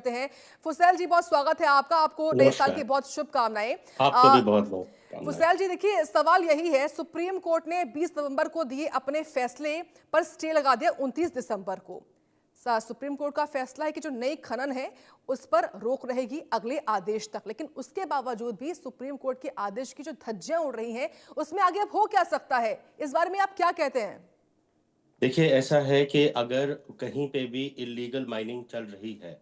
करते हैं। फुसैल जी, बहुत स्वागत है आपका, आपको नए साल की नमस्कार। बहुत शुभकामनाएं। आपको भी बहुत-बहुत शुभकामनाएँ। फुसैल जी देखिए, सवाल यही है, सुप्रीम कोर्ट ने 20 नवंबर को दिए अपने फैसले पर स्टे लगा दिया 29 दिसंबर को। सुप्रीम कोर्ट का फैसला है कि जो नई खनन है उस पर रोक रहेगी अगले आदेश तक, लेकिन उसके बावजूद भी सुप्रीम कोर्ट के आदेश की जो धज्जियां उड़ रही हैं उसमें आगे अब हो क्या सकता है, इस बारे में आप क्या कहते हैं? देखिए, ऐसा है कि अगर कहीं पे भी इल्लीगल माइनिंग चल रही है,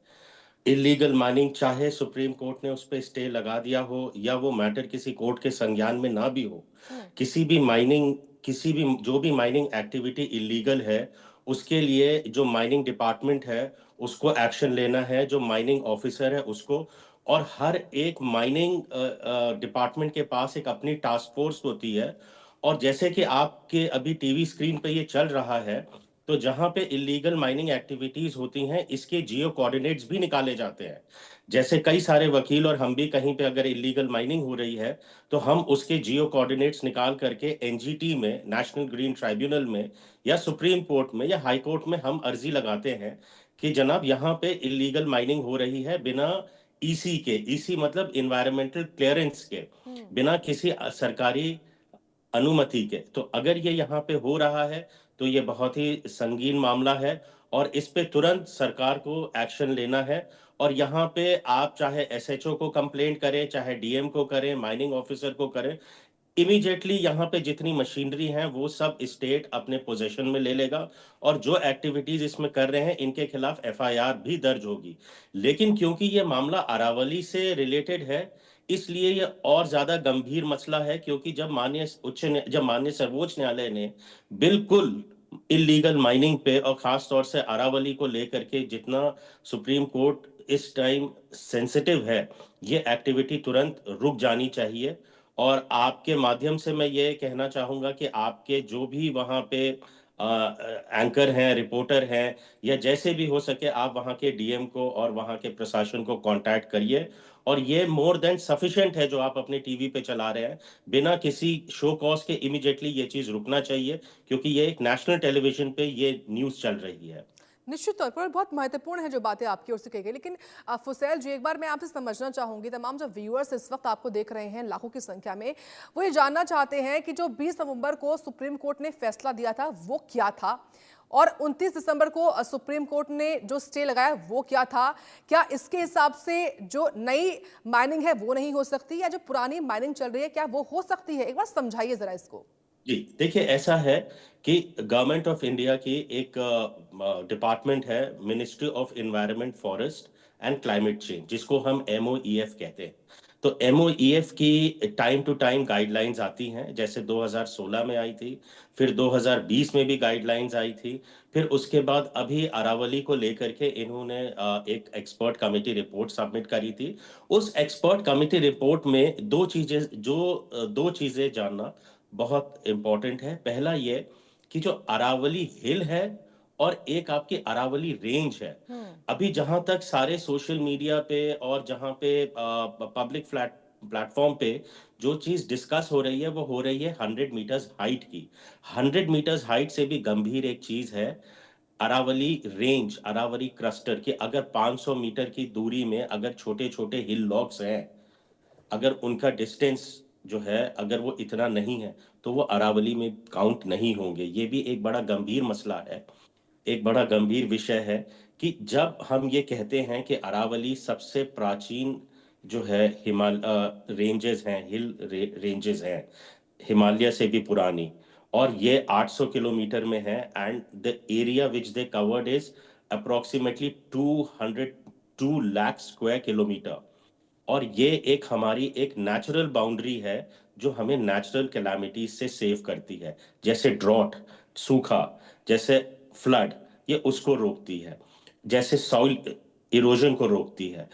इल्लीगल माइनिंग चाहे सुप्रीम कोर्ट ने उस पे स्टे लगा दिया हो या वो मैटर किसी कोर्ट के संज्ञान में ना भी हो, हम्म। किसी भी जो भी माइनिंग एक्टिविटी इल्लीगल है, उसके लिए जो माइनिंग डिपार्टमेंट है, उसको एक्शन लेना है, जो माइनिंग ऑफिसर है उसको, और हर एक माइनिंग डिपार्टमेंट के पास एक अपनी टास्क फोर्स होती है। और जैसे कि आपके अभी टीवी स्क्रीन पे ये चल रहा है, तो जहाँ पे इल्लीगल माइनिंग एक्टिविटीज होती हैं, इसके जियो कोऑर्डिनेट्स भी निकाले जाते हैं। जैसे कई सारे वकील और हम भी कहीं पे अगर इल्लीगल माइनिंग हो रही है, तो हम उसके जियो कोऑर्डिनेट्स निकाल करके एनजीटी में, नेशनल ग्रीन ट्राइब्यूनल में, या सुप्रीम कोर्ट में या हाई कोर्ट में हम अर्जी लगाते हैं कि जनाब यहाँ पे इल्लीगल माइनिंग हो रही है बिना ईसी के, ईसी मतलब इन्वायरमेंटल क्लियरेंस के, हम्म। बिना किसी सरकारी अनुमति के। तो अगर ये यहाँ पे हो रहा है, तो ये बहुत ही संगीन मामला है और इस पे तुरंत सरकार को एक्शन लेना है। और यहाँ पे आप चाहे एसएचओ को कंप्लेंट करें, चाहे डीएम को करें, माइनिंग ऑफिसर को करें, इमीडिएटली यहाँ पे जितनी मशीनरी हैं वो सब स्टेट अपने पोजीशन में ले लेगा और जो एक्टिविटीज इसमें कर रहे हैं इनके खिलाफ एफआईआर भी दर्ज होगी। लेकिन क्योंकि ये मामला अरावली से रिलेटेड है, इसलिए ये और ज्यादा गंभीर मसला है, क्योंकि जब माननीय सर्वोच्च न्यायालय ने बिल्कुल इलीगल माइनिंग पे और खास तौर से अरावली को लेकर के जितना सुप्रीम कोर्ट इस टाइम सेंसिटिव है, ये एक्टिविटी तुरंत रुक जानी चाहिए। और आपके माध्यम से मैं ये कहना चाहूँगा कि आपके जो भी वहाँ पे एंकर हैं, रिपोर्टर हैं, या जैसे भी हो सके आप वहाँ के डीएम को और वहाँ के प्रशासन को कांटेक्ट करिए। और ये मोर देन सफिशिएंट है जो आप अपने टीवी पे चला रहे हैं, बिना किसी शो कॉज के इमीडिएटली ये चीज़ रुकना चाहिए, क्योंकि ये एक नेशनल टेलीविजन पे ये न्यूज़ चल रही है। निश्चित तौर पर बहुत महत्वपूर्ण है जो बातें आपकी ओर से कही गई, लेकिन फुसैल जी, एक बार मैं आपसे समझना चाहूंगी, तमाम जो व्यूअर्स इस वक्त आपको देख रहे हैं लाखों की संख्या में, वो ये जानना चाहते हैं कि जो 20 नवंबर को सुप्रीम कोर्ट ने फैसला दिया था वो क्या था, और 29 दिसंबर को सुप्रीम कोर्ट ने जो स्टे लगाया वो क्या था? क्या इसके हिसाब से जो नई माइनिंग है वो नहीं हो सकती, या जो पुरानी माइनिंग चल रही है क्या वो हो सकती है? एक बार समझाइए जरा इसको। जी, देखिए ऐसा है कि गवर्नमेंट ऑफ इंडिया की एक डिपार्टमेंट है, ministry of environment, forest and climate change, जिसको हम एमओईएफ कहते हैं। तो एमओईएफ की टाइम टू टाइम गाइडलाइंस आती हैं, जैसे 2016 में आई थी, फिर 2020 में भी गाइडलाइंस आई थी, फिर उसके बाद अभी अरावली को लेकर के इन्होंने एक एक्सपर्ट कमेटी रिपोर्ट सबमिट करी थी। उस एक्सपर्ट कमेटी रिपोर्ट में दो चीजें जानना बहुत इंपॉर्टेंट है। पहला ये कि जो अरावली हिल है और एक आपकी अरावली रेंज है, हम्म। अभी जहां तक सारे सोशल मीडिया पे और जहां पे पब्लिक प्लेटफॉर्म पे जो चीज डिस्कस हो रही है, वो हो रही है 100 मीटर्स हाइट की। 100 मीटर्स हाइट से भी गंभीर एक चीज है अरावली रेंज, अरावली क्लस्टर की। अगर 500 मीटर की दूरी में अगर छोटे छोटे हिल लॉक्स हैं, अगर उनका डिस्टेंस जो है अगर वो इतना नहीं है, तो वो अरावली में काउंट नहीं होंगे। ये भी एक बड़ा गंभीर मसला है, एक बड़ा गंभीर विषय है कि जब हम ये कहते हैं कि अरावली सबसे प्राचीन जो है रेंजेस हैं, रेंजेस हैं, हिमालय से भी पुरानी, और ये 800 किलोमीटर में है, and the area which they covered is approximately 202 lakh square kilometre. और ये एक हमारी एक नेचुरल बाउंड्री है जो हमें नेचुरल कैलामिटीज से सेव करती है, जैसे ड्रॉट, सूखा, जैसे फ्लड, ये उसको रोकती है, जैसे सॉइल इरोजन को रोकती है।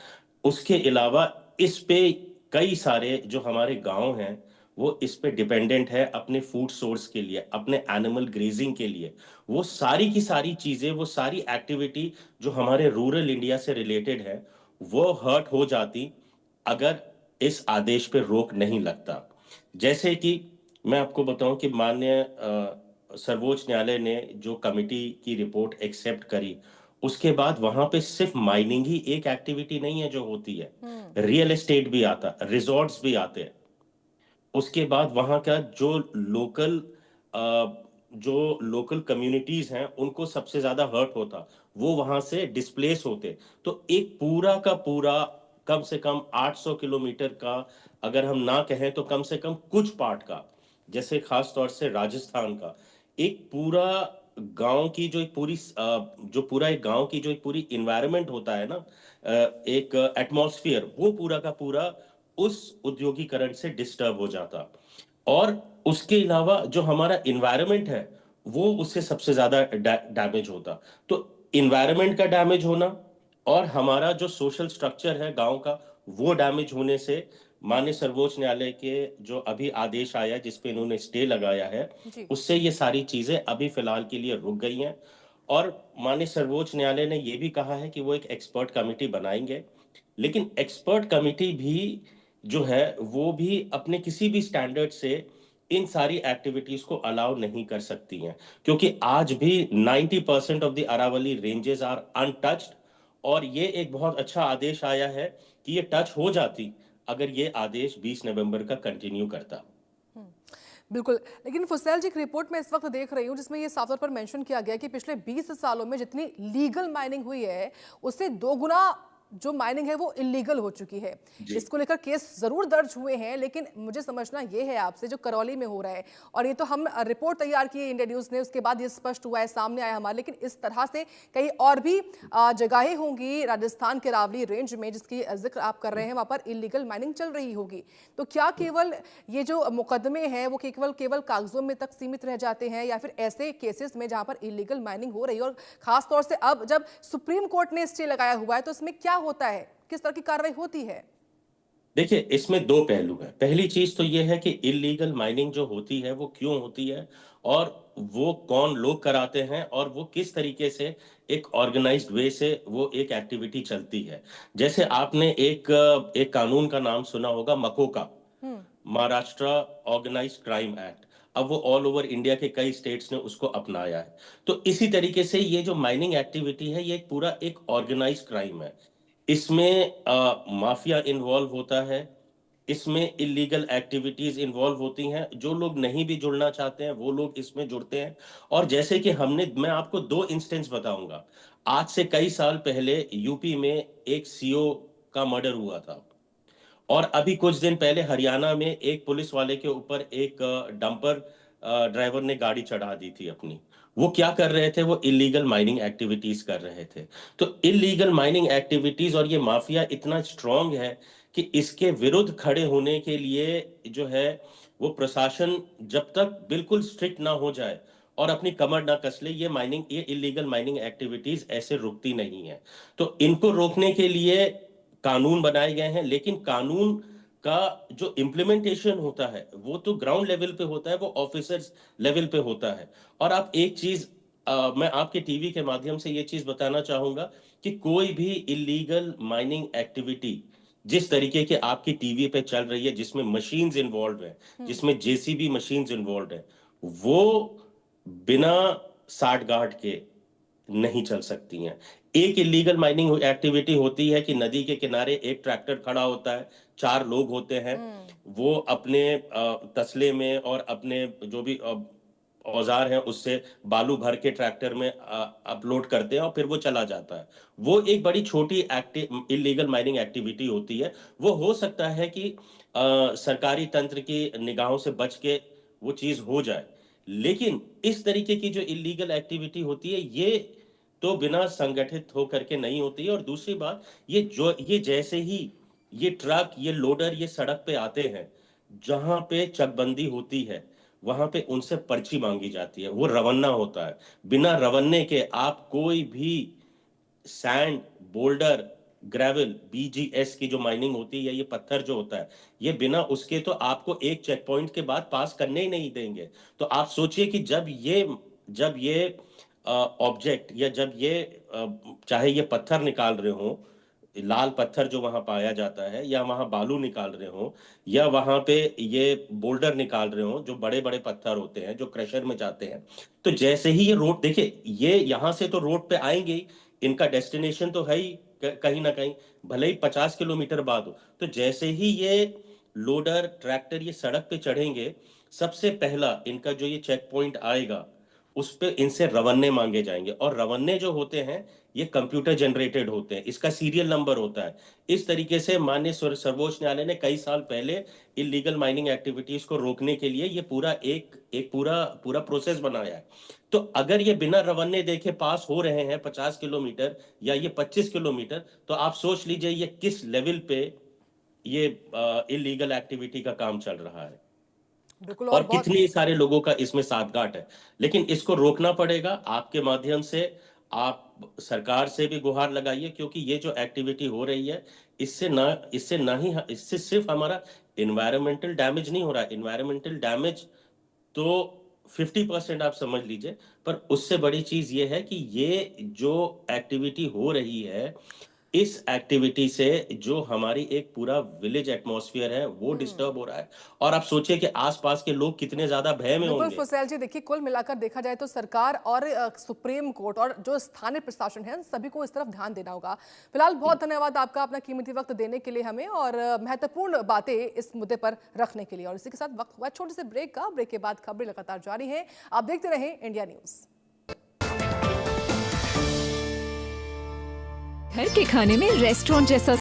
उसके अलावा इस पे कई सारे जो हमारे गांव हैं वो इस पे डिपेंडेंट है अपने फूड सोर्स के लिए, अपने एनिमल ग्रेजिंग के लिए। वो सारी की सारी चीजें, वो सारी एक्टिविटी जो हमारे रूरल इंडिया से रिलेटेड है, वो हर्ट हो जाती अगर इस आदेश पे रोक नहीं लगता। जैसे कि मैं आपको बताऊं कि माननीय सर्वोच्च न्यायालय ने जो कमिटी की रिपोर्ट एक्सेप्ट करी, उसके बाद वहां पे सिर्फ माइनिंग ही एक एक्टिविटी नहीं है जो होती है, हम्म। रियल एस्टेट भी आता, रिजॉर्ट्स भी आते हैं। उसके बाद वहां का जो लोकल कम्युनिटीज हैं उनको सबसे ज्यादा हर्ट होता, वो वहां से डिस्प्लेस होते। तो एक पूरा का पूरा कम से कम 800 किलोमीटर का, अगर हम ना कहें तो कम से कम कुछ पार्ट का, जैसे खास तौर से राजस्थान का एक पूरा गांव की जो एक पूरी जो पूरा एक गांव की जो एक पूरी इन्वायरमेंट होता है ना, एक एटमॉस्फेयर, वो पूरा का पूरा उस औद्योगिकरण से डिस्टर्ब हो जाता। और उसके अलावा जो हमारा इन्वायरमेंट है वो उससे सबसे ज्यादा डैमेज होता। तो इन्वायरमेंट का डैमेज होना और हमारा जो सोशल स्ट्रक्चर है गांव का, वो डैमेज होने से माननीय सर्वोच्च न्यायालय के जो अभी आदेश आया है, जिसपे इन्होंने स्टे लगाया है, जी। उससे ये सारी चीजें अभी फिलहाल के लिए रुक गई हैं। और माननीय सर्वोच्च न्यायालय ने ये भी कहा है कि वो एक एक्सपर्ट कमेटी बनाएंगे। लेकिन एक्सपर्ट कमेटी भी जो है वो भी अपने किसी भी स्टैंडर्ड से इन सारी एक्टिविटीज को अलाउ नहीं कर सकती हैं, क्योंकि आज भी 90% of the Aravalli ranges are untouched. और ये एक बहुत अच्छा आदेश आया है कि ये टच हो जाती अगर ये आदेश 20 नवंबर का कंटिन्यू करता। हम्म, बिल्कुल। लेकिन फुसैल जी, एक रिपोर्ट में इस वक्त देख रही हूँ जिसमें ये साफ तौर पर मेंशन किया गया है कि पिछले 20 सालों में जितनी लीगल माइनिंग हुई है उससे 2 गुना जो माइनिंग है वो इलीगल हो चुकी है। जी। इसको लेकर केस जरूर दर्ज हुए हैं, लेकिन मुझे समझना ये है आपसे जो करौली में हो रहा है, और ये तो हम रिपोर्ट तैयार की है इंडिया न्यूज ने, उसके बाद ये स्पष्ट हुआ है, सामने आया हमारे, लेकिन इस तरह से कई और भी जगहें होंगी राजस्थान के रावली रेंज में जिसकी जिक्र आप कर रहे हैं, वहां पर इलीगल माइनिंग चल रही होगी। तो क्या केवल ये जो मुकदमे हैं वो केवल केवल कागजों में तक सीमित रह जाते हैं, या फिर ऐसे केसेस में जहां पर इलीगल माइनिंग हो रही है, और खास तौर से अब जब सुप्रीम कोर्ट ने स्टे लगाया हुआ है, तो इसमें क्या होता है, किस तरह की कार्रवाई होती है? देखिए, इसमें दो पहलू हैं। पहली चीज तो ये है कि इलीगल माइनिंग जो होती है वो क्यों होती है, और वो कौन लोग कराते हैं, और वो किस तरीके से एक ऑर्गेनाइज्ड वे से वो एक एक्टिविटी चलती है। जैसे आपने एक कानून का नाम सुना होगा, MCOCA, hmm. Maharashtra organised crime act. अब वो ऑल ओवर इंडिया के कई स्टेट्स ने उसको अपनाया है। तो इसी तरीके से ये जो माइनिंग एक्टिविटी है, ये एक पूरा एक ऑर्गेनाइज्ड क्राइम है। इसमें माफिया इन्वॉल्व होता है, इसमें इलीगल एक्टिविटीज इन्वॉल्व होती हैं। जो लोग नहीं भी जुड़ना चाहते हैं वो लोग इसमें जुड़ते हैं। और जैसे कि मैं आपको दो इंस्टेंस बताऊंगा। आज से कई साल पहले यूपी में एक सीओ का मर्डर हुआ था, और अभी कुछ दिन पहले हरियाणा में एक पुलिस वाले के ऊपर एक डंपर ड्राइवर ने गाड़ी चढ़ा दी थी अपनी। वो क्या कर रहे थे? वो इलीगल माइनिंग एक्टिविटीज कर रहे थे। तो इलीगल माइनिंग एक्टिविटीज और ये माफिया इतना स्ट्रांग है कि इसके विरुद्ध खड़े होने के लिए जो है वो प्रशासन जब तक बिल्कुल स्ट्रिक्ट ना हो जाए और अपनी कमर ना कस ले, ये इलीगल माइनिंग एक्टिविटीज ऐसे रुकती नहीं है। तो इनको रोकने के लिए कानून बनाए गए हैं, लेकिन कानून का जो इम्प्लीमेंटेशन होता है वो तो ग्राउंड लेवल पे होता है, वो ऑफिसर्स लेवल पे होता है। और आप एक चीज मैं आपके टीवी के माध्यम से ये चीज बताना चाहूंगा कि कोई भी इलीगल माइनिंग एक्टिविटी जिस तरीके के आपकी टीवी पे चल रही है, जिसमें मशीन्स इन्वॉल्व है, हम्म। जिसमें जेसीबी मशीन्स इन्वॉल्व है, वो बिना साठ गांठ के नहीं चल सकती हैं। एक इलीगल माइनिंग एक्टिविटी होती है कि नदी के किनारे एक ट्रैक्टर खड़ा होता है, चार लोग होते हैं, हम्म। वो अपने तसले में और अपने जो भी औजार हैं उससे बालू भर के ट्रैक्टर में अपलोड करते हैं और फिर वो चला जाता है। वो एक बड़ी छोटी इलीगल माइनिंग एक्टिविटी होती है। वो हो सकता है कि सरकारी तंत्र की निगाहों से बच के वो चीज हो जाए, लेकिन इस तरीके की जो इलीगल एक्टिविटी होती है ये तो बिना संगठित होकर के नहीं होती है। और दूसरी बात, ये जैसे ही ये ट्रक, ये लोडर, ये सड़क पे आते हैं, जहां पे चकबंदी होती है वहां पे उनसे पर्ची मांगी जाती है, वो रवन्ना होता है। बिना रवन्ने के आप कोई भी सैंड, बोल्डर, ग्रेवल, बीजीएस की जो माइनिंग होती है, ये पत्थर जो होता है, ये बिना उसके तो आपको एक चेक पॉइंट के बाद पास करने ही नहीं देंगे। तो आप सोचिए कि जब ये ऑब्जेक्ट, या जब ये चाहे ये पत्थर निकाल रहे हो, लाल पत्थर जो वहां पाया जाता है, या वहां बालू निकाल रहे हो, या वहां पे ये बोल्डर निकाल रहे हो, जो बड़े बड़े पत्थर होते हैं जो क्रशर में जाते हैं, तो जैसे ही ये रोड, देखिए ये यहां से तो रोड पे आएंगे ही, इनका डेस्टिनेशन तो है ही कहीं ना कहीं, भले ही 50 किलोमीटर बाद हो। तो जैसे ही ये लोडर ट्रैक्टर ये सड़क पे चढ़ेंगे, सबसे पहला इनका जो ये चेक पॉइंट आएगा, उस पे इनसे रवन्ने मांगे जाएंगे, और रवन्ने जो होते हैं ये कंप्यूटर जनरेटेड होते हैं, इसका सीरियल नंबर होता है। इस तरीके से माननीय सर्वोच्च न्यायालय ने कई साल पहले इलीगल माइनिंग एक्टिविटीज को रोकने के लिए ये पूरा एक पूरा पूरा प्रोसेस बनाया है। तो अगर ये बिना रवन्ने देखे पास हो रहे हैं 50 किलोमीटर या ये 25 किलोमीटर, तो आप सोच लीजिए ये किस लेवल पे ये इलीगल एक्टिविटी का काम चल रहा है, बिल्कुल। और और बहुत कितने सारे लोगों का इसमें साठगांठ है। लेकिन इसको रोकना पड़ेगा। आपके माध्यम से आप सरकार से भी गुहार लगाइए, क्योंकि ये जो एक्टिविटी हो रही है, इससे सिर्फ हमारा इन्वायरमेंटल डैमेज नहीं हो रहा है। इन्वायरमेंटल डैमेज तो 50% आप समझ लीजिए, पर उससे बड़ी चीज ये है कि ये जो एक्टिविटी हो रही है, इस एक्टिविटी से जो हमारी एक पूरा विलेज एटमॉस्फेयर है वो डिस्टर्ब हो रहा है। और आप सोचिए कि आसपास के लोग कितने ज्यादा भय में बिल्कुल होंगे। फुसैल जी, देखिए कुल मिलाकर देखा जाए तो सरकार और सुप्रीम कोर्ट और जो स्थानीय प्रशासन है, सभी को इस तरफ ध्यान देना होगा। फिलहाल बहुत धन्यवाद आपका अपना कीमती वक्त देने के लिए हमें, और महत्वपूर्ण बातें इस मुद्दे पर रखने के लिए। और इसी के साथ वक्त हुआ छोटे से ब्रेक का। ब्रेक के बाद खबरें लगातार जारी हैं। आप देखते रहें इंडिया न्यूज। घर के खाने में रेस्टोरेंट जैसा